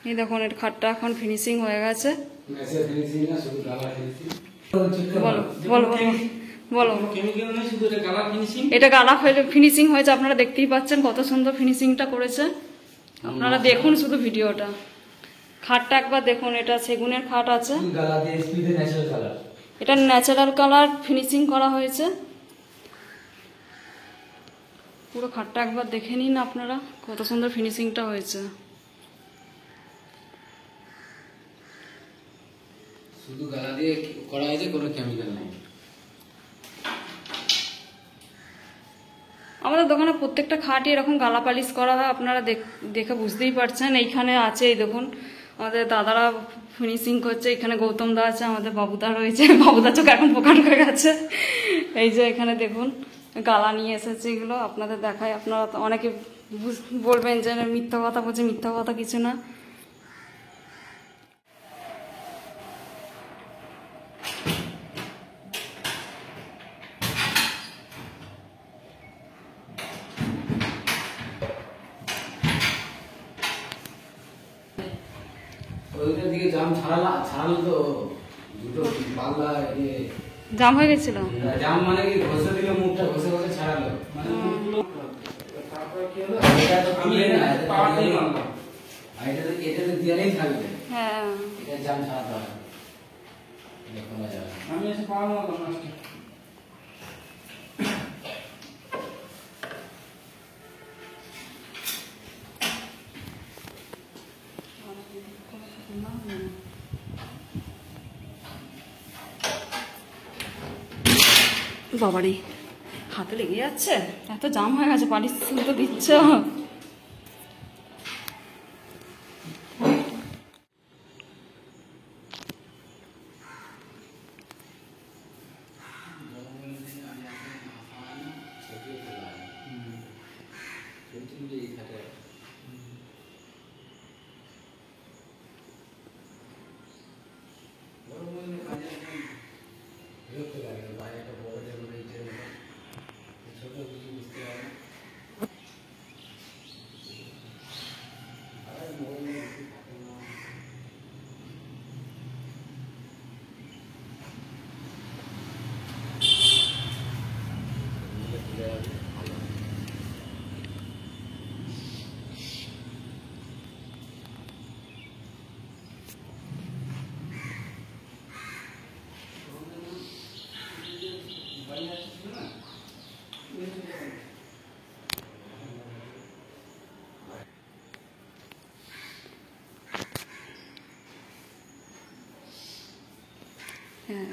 এই দেখুন এর খাটটা এখন ফিনিশিং হয়ে গেছে। বলো বলো বলো। এটা কালার ফিনিশিং হয়েছে, আপনারা দেখতেই পাচ্ছেন কত সুন্দর ফিনিশিংটা করেছে। আপনারা দেখুন শুধু ভিডিওটা, খাটটা একবার দেখুন। এটা সেগুনের খাট আছে, এটা ন্যাচারাল কালার ফিনিশিং করা হয়েছে। পুরো খাটটা একবার দেখে নিন আপনারা, কত সুন্দর ফিনিশিংটা হয়েছে। শুধু গালা দিয়ে করা হয়েছে, কোনো কেমিক্যাল নেই। আমাদের দোকানে প্রত্যেকটা খাটই এরকম গালা পালিশ করা হয়, আপনারা দেখে বুঝতেই পারছেন। এইখানে আছে, এই দেখুন আমাদের দাদারা ফিনিশিং করছে। এখানে গৌতম দা আছে, আমাদের বাবুদা রয়েছে। বাবুদা চোখ এখন পোকা ঢুকে গেছে। এই যে এখানে দেখুন গালা নিয়ে এসেছে, এগুলো আপনাদের দেখায়। আপনারা তো অনেকে বলবেন যে মিথ্যা কথা বলছে, মিথ্যা কথা কিছু না। ওইটার দিকে জাম ছাড়ালো তো দুটো পাল্লা জাম হয়ে গেছিল। জাম মানে কি ঘষে দিলে মুখটা ঘষে ঘষে ছাড়ালো, মানে মুখগুলো। তারপর কি হলো, এটা তো আমি পাওয়ার দিয়ে মারলাম, আর এটা তো দিয়ালেই থাকবে। হ্যাঁ, এটা জাম ছাড়াতে হবে, দেখুন যাবে। আমি এসে পাওয়া মারলাম আজকে। বাবারে হাতে লেগে যাচ্ছে, এত জাম হয়ে গেছে। পালিশ তো দিচ্ছ। হ্যাঁ